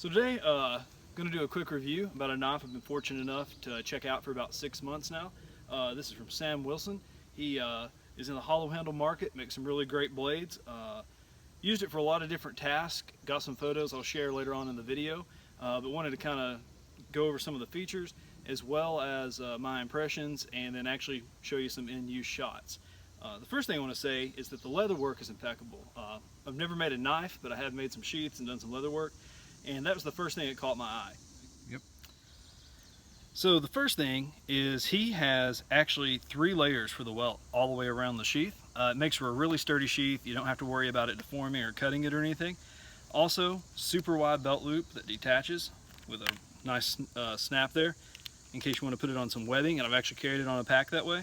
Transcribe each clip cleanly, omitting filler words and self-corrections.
So today, going to do a quick review about a knife I've been fortunate enough to check out for about 6 months now. This is from Sam Wilson. He is in the hollow handle market, makes some really great blades. Used it for a lot of different tasks. Got some photos I'll share later on in the video, but wanted to kind of go over some of the features as well as my impressions, and then actually show you some in-use shots. The first thing I want to say is that the leather work is impeccable. I've never made a knife, but I have made some sheaths and done some leather work, and that was the first thing that caught my eye. Yep. So the first thing is he has actually 3 layers for the welt all the way around the sheath. It makes for a really sturdy sheath. You don't have to worry about it deforming or cutting it or anything. Also, super wide belt loop that detaches with a nice snap there in case you want to put it on some webbing, and I've actually carried it on a pack that way.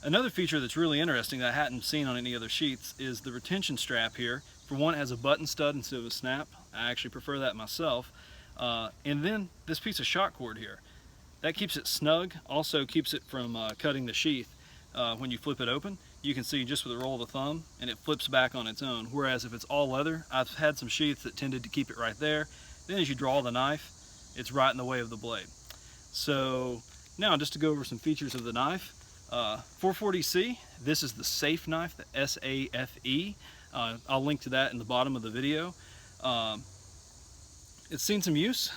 Another feature that's really interesting that I hadn't seen on any other sheaths is the retention strap here. For one, it has a button stud instead of a snap. I actually prefer that myself. And then this piece of shot cord here. That keeps it snug, also keeps it from cutting the sheath. When you flip it open, you can see just with a roll of the thumb, and it flips back on its own. Whereas if it's all leather, I've had some sheaths that tended to keep it right there. Then as you draw the knife, it's right in the way of the blade. So now just to go over some features of the knife. 440C, this is the S.A.F.E knife, the S-A-F-E. I'll link to that in the bottom of the video. It's seen some use.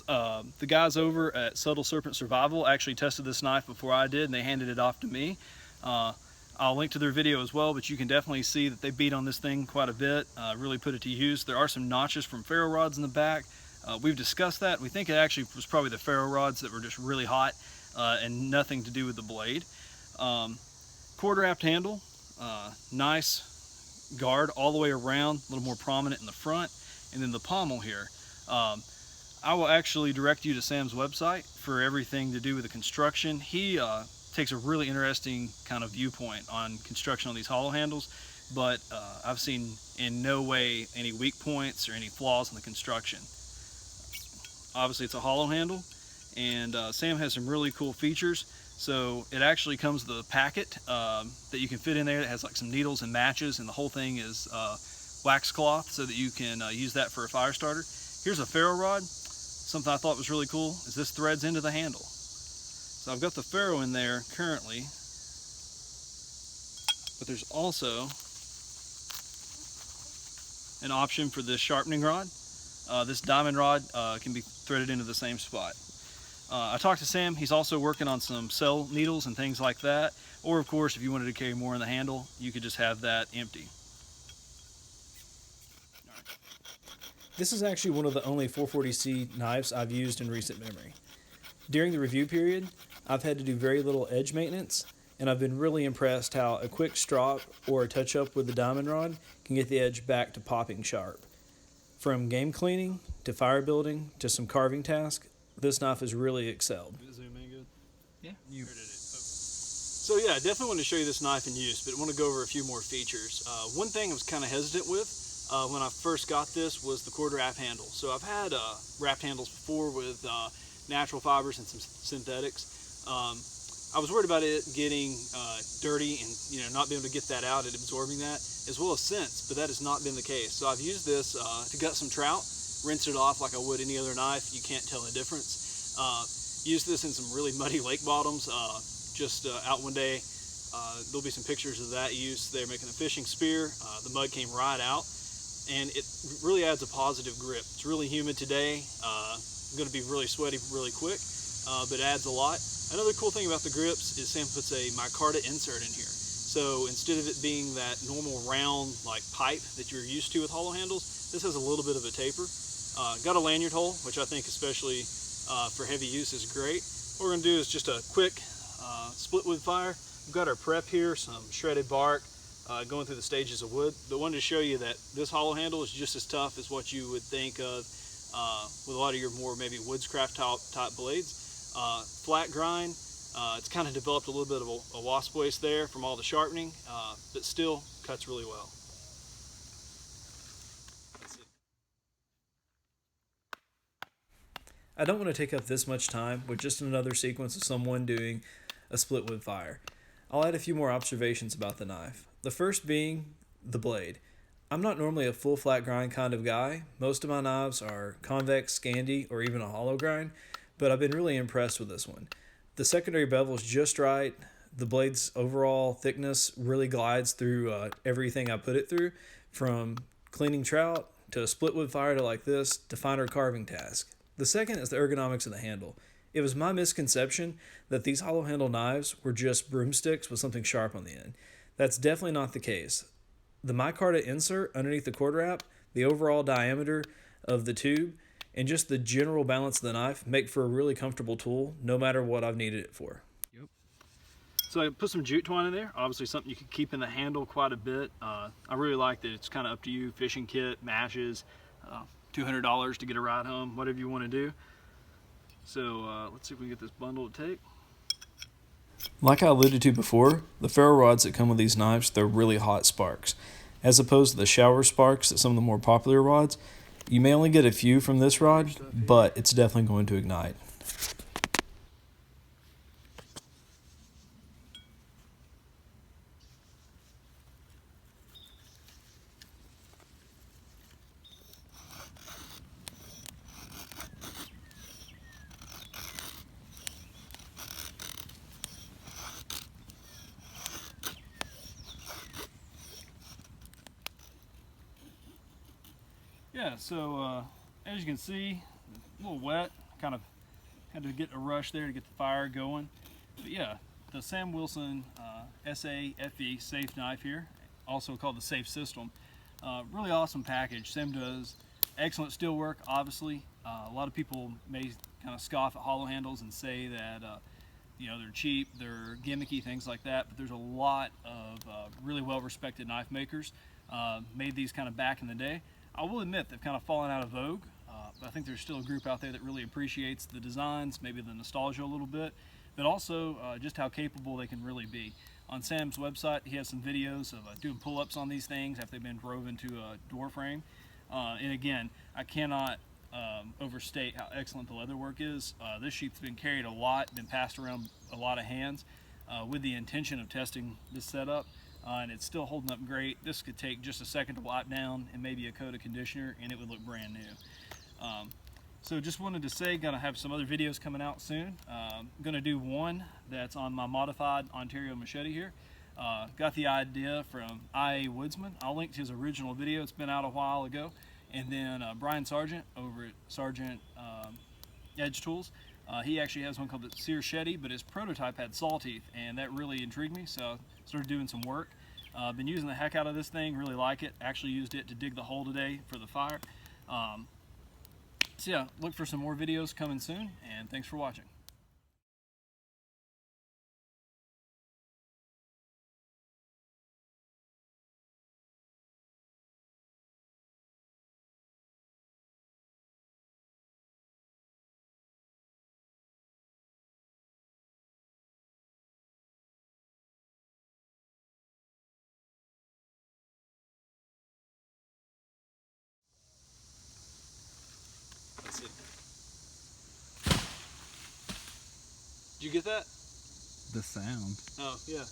The guys over at Serpent Survival actually tested this knife before I did, and they handed it off to me. I'll link to their video as well, but you can definitely see that they beat on this thing quite a bit, really put it to use. There are some notches from ferro rods in the back. We've discussed that. We think it actually was probably the ferro rods that were just really hot and nothing to do with the blade. Quarter aft handle, nice guard all the way around, a little more prominent in the front, and then the pommel here. I will actually direct you to Sam's website for everything to do with the construction. He takes a really interesting kind of viewpoint on construction on these hollow handles, but I've seen in no way any weak points or any flaws in the construction. Obviously it's a hollow handle, and Sam has some really cool features. So it actually comes with a packet that you can fit in there that has like some needles and matches, and the whole thing is wax cloth so that you can use that for a fire starter. Here's a ferro rod. Something I thought was really cool is this threads into the handle. So I've got the ferro in there currently, but there's also an option for this sharpening rod. This diamond rod can be threaded into the same spot. I talked to Sam. He's also working on some cell needles and things like that. Or of course, if you wanted to carry more in the handle, you could just have that empty. This is actually one of the only 440C knives I've used in recent memory. During the review period, I've had to do very little edge maintenance, and I've been really impressed how a quick strop or a touch up with the diamond rod can get the edge back to popping sharp. From game cleaning to fire building to some carving tasks, this knife has really excelled. Did it zoom in good? Yeah. So yeah, I definitely want to show you this knife in use, but I want to go over a few more features. One thing I was kind of hesitant with when I first got this was the quarter aft handle. So I've had wrapped handles before with natural fibers and some synthetics. I was worried about it getting dirty and not being able to get that out and absorbing that, as well as scents, but that has not been the case. So I've used this to gut some trout, rinse it off like I would any other knife. You can't tell the difference. Used this in some really muddy lake bottoms. Just out one day, there'll be some pictures of that use. They're making a fishing spear. The mud came right out, and it really adds a positive grip. It's really humid today. I'm going to be really sweaty really quick, but it adds a lot. Another cool thing about the grips is Sam puts a micarta insert in here. So instead of it being that normal round like pipe that you're used to with hollow handles, this has a little bit of a taper. Got a lanyard hole, which I think especially for heavy use is great. What we're going to do is just a quick split wood fire. We've got our prep here, some shredded bark, going through the stages of wood. But wanted to show you that this hollow handle is just as tough as what you would think of with a lot of your more maybe woodscraft type blades. Flat grind. It's kind of developed a little bit of a wasp waste there from all the sharpening, but still cuts really well. I don't want to take up this much time with just another sequence of someone doing a split wood fire. I'll add a few more observations about the knife. The first being the blade. I'm not normally a full flat grind kind of guy. Most of my knives are convex, Scandi, or even a hollow grind, but I've been really impressed with this one. The secondary bevel is just right. The blade's overall thickness really glides through everything I put it through, from cleaning trout to a split wood fire to like this to finer carving task. The second is the ergonomics of the handle. It was my misconception that these hollow handle knives were just broomsticks with something sharp on the end. That's definitely not the case. The micarta insert underneath the cord wrap, the overall diameter of the tube, and just the general balance of the knife make for a really comfortable tool no matter what I've needed it for. Yep. So I put some jute twine in there, obviously something you can keep in the handle quite a bit. I really like that it's kind of up to you, fishing kit, mashes, $200 to get a ride home, whatever you want to do. So let's see if we can get this bundle to take. Like I alluded to before, the ferro rods that come with these knives, they're really hot sparks. As opposed to the shower sparks that some of the more popular rods, you may only get a few from this rod, but it's definitely going to ignite. Yeah, so as you can see, a little wet, kind of had to get a rush there to get the fire going. But yeah, the Sam Wilson S.A.F.E. safe knife here, also called the safe system. Really awesome package. Sam does excellent steel work, obviously. A lot of people may kind of scoff at hollow handles and say that they're cheap, they're gimmicky, things like that, but there's a lot of really well-respected knife makers made these kind of back in the day. I will admit they've kind of fallen out of vogue, but I think there's still a group out there that really appreciates the designs, maybe the nostalgia a little bit, but also just how capable they can really be. On Sam's website, he has some videos of doing pull-ups on these things after they've been drove into a door frame. And again, I cannot overstate how excellent the leather work is. This sheath's been carried a lot, been passed around a lot of hands with the intention of testing this setup. And it's still holding up great. This could take just a second to wipe down and maybe a coat of conditioner and it would look brand new. So just wanted to say, gonna have some other videos coming out soon. Gonna do one that's on my modified Ontario machete here. Got the idea from Woodsman. I'll link to his original video. It's been out a while ago. And then Brian Sargent over at Sargent Edge Tools. He actually has one called the Machete, but his prototype had saw teeth, and that really intrigued me, so I started doing some work. Been using the heck out of this thing, really like it. Actually used it to dig the hole today for the fire. So yeah, look for some more videos coming soon, and thanks for watching. That's it. Did you get that? The sound. Oh, yeah.